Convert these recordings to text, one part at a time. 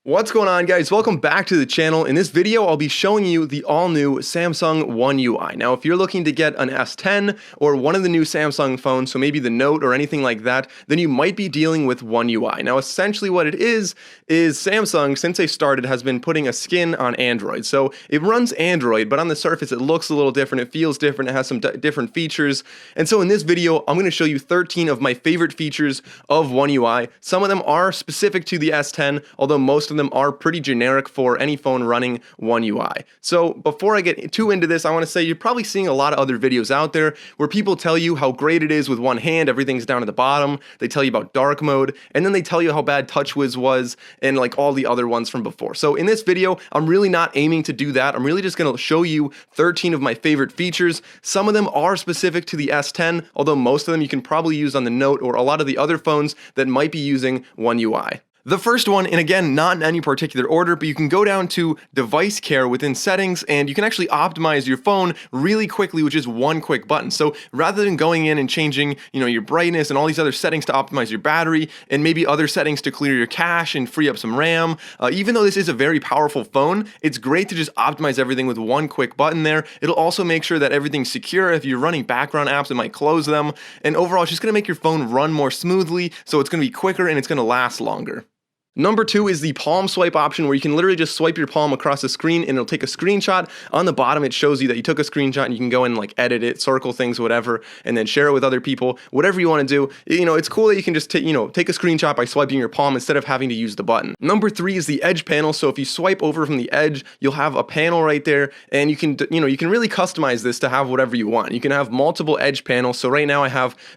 What's going on, guys? Welcome back to the channel. In this video, I'll be showing you the all-new Samsung One UI. Now, if you're looking to get an S10 or one of the new Samsung phones, so maybe the Note or anything like that, then you might be dealing with One UI. Now, essentially what it is Samsung, since they started, has been putting a skin on Android. So it runs Android, but on the surface, it looks a little different. It feels different. It has some different features. And so in this video, I'm going to show you 13 of my favorite features of One UI. Some of them are specific to the S10, although most of them are pretty generic for any phone running One UI. So before I get too into this, I want to say you're probably seeing a lot of other videos out there where people tell you how great it is with one hand, everything's down at the bottom, they tell you about dark mode, and then they tell you how bad TouchWiz was and like all the other ones from before. So in this video, I'm really not aiming to do that. I'm really just going to show you 13 of my favorite features. Some of them are specific to the S10, although most of them you can probably use on the Note or a lot of the other phones that might be using One UI. The first one, and again, not in any particular order, but you can go down to device care within settings and you can actually optimize your phone really quickly with just one quick button. So rather than going in and changing, your brightness and all these other settings to optimize your battery and maybe other settings to clear your cache and free up some RAM, even though this is a very powerful phone, it's great to just optimize everything with one quick button there. It'll also make sure that everything's secure. If you're running background apps, it might close them. And overall, it's just gonna make your phone run more smoothly, so it's gonna be quicker and it's gonna last longer. Number two is the palm swipe option, where you can literally just swipe your palm across the screen and it'll take a screenshot. On the bottom, it shows you that you took a screenshot and you can go and like edit it, circle things, whatever, and then share it with other people, whatever you want to do. It's cool that you can just take a screenshot by swiping your palm instead of having to use the button. Number three is the edge panel. So if you swipe over from the edge, you'll have a panel right there and you can really customize this to have whatever you want. You can have multiple edge panels. So right now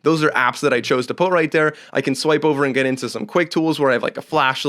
those are apps that I chose to put right there. I can swipe over and get into some quick tools where I have like a flashlight,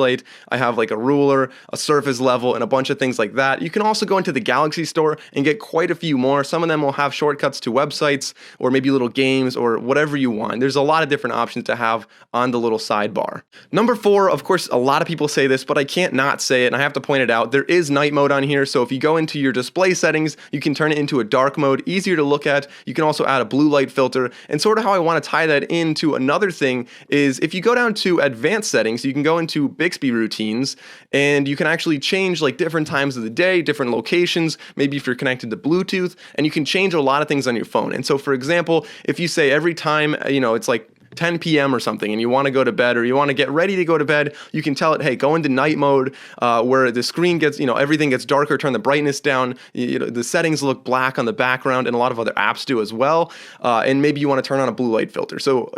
I have like a ruler, a surface level, and a bunch of things like that. You can also go into the Galaxy store and get quite a few more. Some of them will have shortcuts to websites or maybe little games or whatever you want. There's a lot of different options to have on the little sidebar. Number four, of course, a lot of people say this, but I can't not say it, and I have to point it out. There is night mode on here, so if you go into your display settings, you can turn it into a dark mode, easier to look at. You can also add a blue light filter, and sort of how I want to tie that into another thing is if you go down to advanced settings, you can go into Bixby routines and you can actually change like different times of the day, different locations, maybe if you're connected to Bluetooth, and you can change a lot of things on your phone. And so for example, if you say every time, it's like 10 p.m. or something and you want to go to bed or you want to get ready to go to bed, you can tell it, hey, go into night mode where the screen gets, everything gets darker, turn the brightness down, the settings look black on the background, and a lot of other apps do as well. And maybe you want to turn on a blue light filter. So,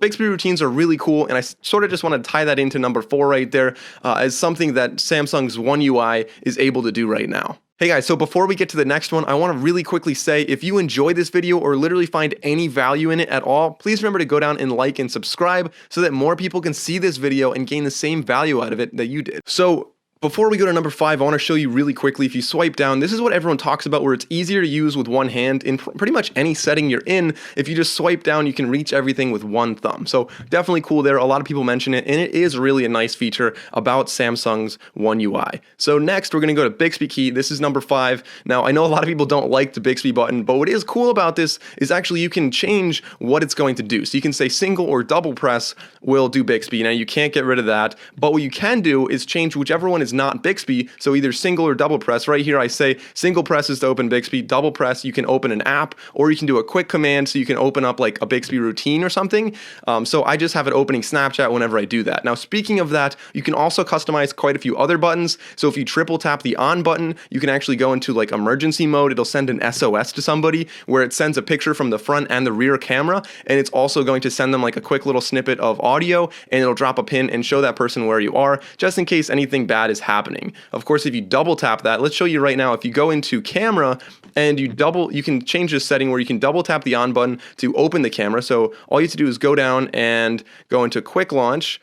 Bixby routines are really cool, and I sort of just want to tie that into number four right there as something that Samsung's One UI is able to do right now. Hey guys, so before we get to the next one, I want to really quickly say if you enjoyed this video or literally find any value in it at all, please remember to go down and like and subscribe so that more people can see this video and gain the same value out of it that you did. So before we go to number five, I want to show you really quickly, if you swipe down, this is what everyone talks about where it's easier to use with one hand in pretty much any setting you're in. If you just swipe down, you can reach everything with one thumb. So definitely cool there. A lot of people mention it, and it is really a nice feature about Samsung's One UI. So next, we're going to go to Bixby key. This is number five. Now, I know a lot of people don't like the Bixby button, but what is cool about this is actually you can change what it's going to do. So you can say single or double press will do Bixby. Now, you can't get rid of that, but what you can do is change whichever one is not Bixby, so either single or double press. Right here I say single press is to open Bixby, double press you can open an app, or you can do a quick command so you can open up like a Bixby routine or something. So I just have it opening Snapchat whenever I do that. Now speaking of that, you can also customize quite a few other buttons. So if you triple tap the on button, you can actually go into like emergency mode. It'll send an SOS to somebody where it sends a picture from the front and the rear camera, and it's also going to send them like a quick little snippet of audio, and it'll drop a pin and show that person where you are just in case anything bad is happening. Of course, if you double tap that, let's show you right now, if you go into camera and you can change this setting where you can double tap the on button to open the camera. So all you have to do is go down and go into quick launch.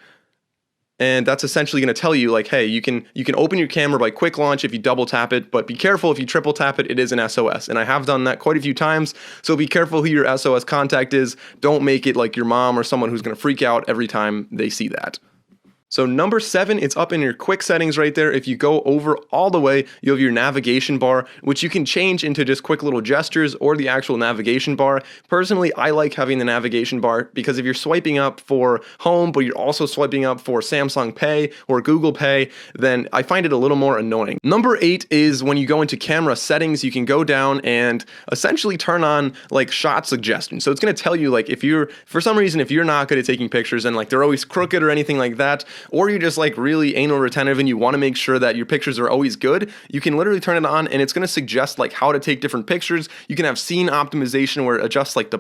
And that's essentially going to tell you like, hey, you can open your camera by quick launch if you double tap it, but be careful if you triple tap it, it is an SOS. And I have done that quite a few times. So be careful who your SOS contact is. Don't make it like your mom or someone who's going to freak out every time they see that. So number 7, it's up in your quick settings right there. If you go over all the way, you have your navigation bar, which you can change into just quick little gestures or the actual navigation bar. Personally, I like having the navigation bar because if you're swiping up for home, but you're also swiping up for Samsung Pay or Google Pay, then I find it a little more annoying. Number 8 is when you go into camera settings, you can go down and essentially turn on like shot suggestions. So it's going to tell you like if you're, for some reason, if you're not good at taking pictures and like they're always crooked or anything like that, or you're just like really anal retentive and you want to make sure that your pictures are always good, you can literally turn it on and it's going to suggest like how to take different pictures. You can have scene optimization where it adjusts like the,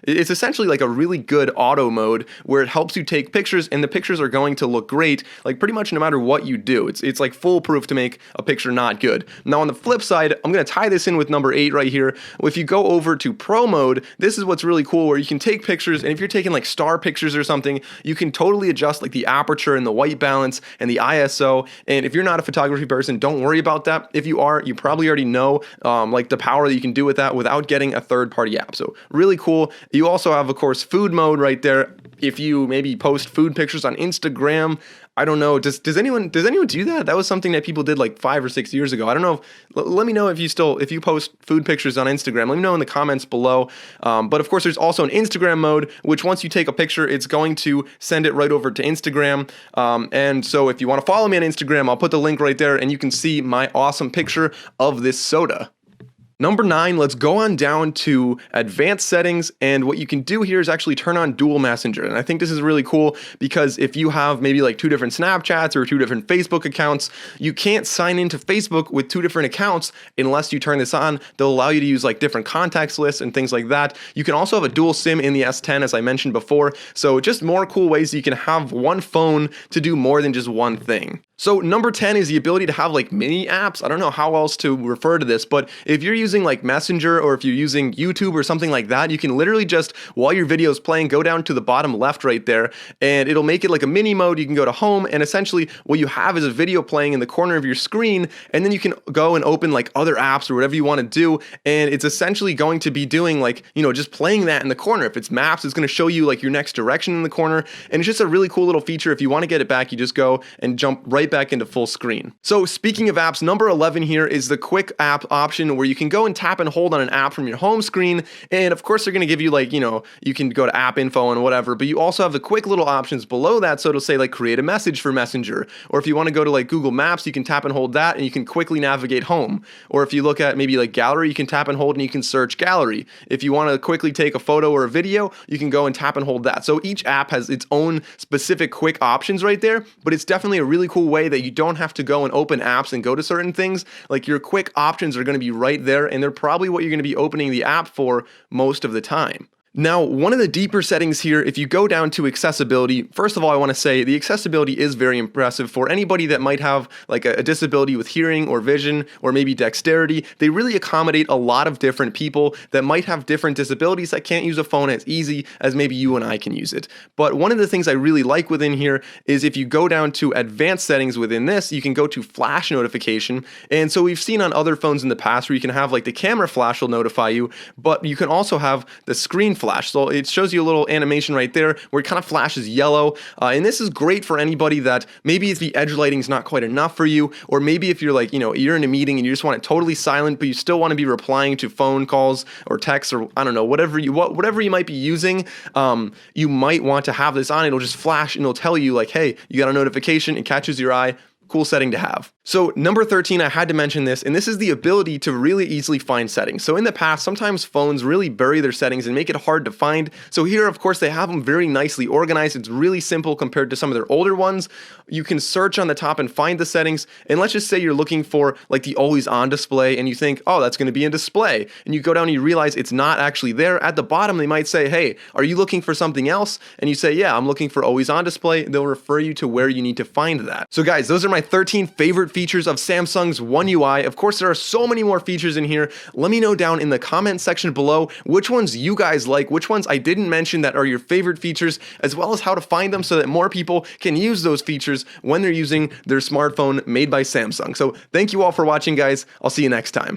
it's essentially like a really good auto mode where it helps you take pictures and the pictures are going to look great, like pretty much no matter what you do. It's like foolproof to make a picture not good. Now on the flip side, I'm going to tie this in with number 8 right here. If you go over to pro mode, this is what's really cool where you can take pictures, and if you're taking like star pictures or something, you can totally adjust like the aperture and the white balance and the ISO. And if you're not a photography person, don't worry about that. If you are, you probably already know like the power that you can do with that without getting a third-party app. So really cool. You also have, of course, food mode right there. If you maybe post food pictures on Instagram, I don't know. Does anyone do that? That was something that people did like 5 or 6 years ago. I don't know. Let me know if you post food pictures on Instagram. Let me know in the comments below. But of course, there's also an Instagram mode, which once you take a picture, it's going to send it right over to Instagram. And so if you want to follow me on Instagram, I'll put the link right there, and you can see my awesome picture of this soda. Number 9, let's go on down to advanced settings, and what you can do here is actually turn on dual messenger. And I think this is really cool because if you have maybe like 2 different Snapchats or 2 different Facebook accounts, you can't sign into Facebook with 2 different accounts unless you turn this on. They'll allow you to use like different contacts lists and things like that. You can also have a dual SIM in the S10 as I mentioned before. So just more cool ways you can have one phone to do more than just one thing. So number 10 is the ability to have like mini apps. I don't know how else to refer to this, but if you're using like Messenger or if you're using YouTube or something like that, you can literally just, while your video is playing, go down to the bottom left right there, and it'll make it like a mini mode. You can go to home, and essentially what you have is a video playing in the corner of your screen, and then you can go and open like other apps or whatever you want to do, and it's essentially going to be doing like, just playing that in the corner. If it's maps, it's going to show you like your next direction in the corner, and it's just a really cool little feature. If you want to get it back, you just go and jump right back into full screen. So speaking of apps, number 11 here is the quick app option where you can go and tap and hold on an app from your home screen. And of course, they're going to give you like, you can go to app info and whatever, but you also have the quick little options below that. So it'll say like create a message for Messenger. Or if you want to go to like Google Maps, you can tap and hold that and you can quickly navigate home. Or if you look at maybe like gallery, you can tap and hold and you can search gallery. If you want to quickly take a photo or a video, you can go and tap and hold that. So each app has its own specific quick options right there, but it's definitely a really cool way that you don't have to go and open apps and go to certain things. Like your quick options are going to be right there, and they're probably what you're going to be opening the app for most of the time. Now, one of the deeper settings here, if you go down to accessibility, first of all, I want to say the accessibility is very impressive for anybody that might have like a disability with hearing or vision or maybe dexterity. They really accommodate a lot of different people that might have different disabilities that can't use a phone as easy as maybe you and I can use it. But one of the things I really like within here is if you go down to advanced settings within this, you can go to flash notification. And so we've seen on other phones in the past where you can have like the camera flash will notify you, but you can also have the screen flash. So it shows you a little animation right there where it kind of flashes yellow. And this is great for anybody that maybe if the edge lighting is not quite enough for you, or maybe if you're like, you're in a meeting and you just want it totally silent, but you still want to be replying to phone calls or texts or I don't know, whatever you might be using, you might want to have this on. It'll just flash and it'll tell you like, hey, you got a notification. It catches your eye. Cool setting to have. So number 13, I had to mention this, and this is the ability to really easily find settings. So in the past, sometimes phones really bury their settings and make it hard to find. So here, of course, they have them very nicely organized. It's really simple compared to some of their older ones. You can search on the top and find the settings. And let's just say you're looking for like the always on display and you think, oh, that's going to be in display. And you go down and you realize it's not actually there. At the bottom, they might say, hey, are you looking for something else? And you say, yeah, I'm looking for always on display. They'll refer you to where you need to find that. So guys, those are my 13 favorite features of Samsung's One UI. Of course, there are so many more features in here. Let me know down in the comment section below which ones you guys like, which ones I didn't mention that are your favorite features, as well as how to find them so that more people can use those features when they're using their smartphone made by Samsung. So thank you all for watching, guys. I'll see you next time.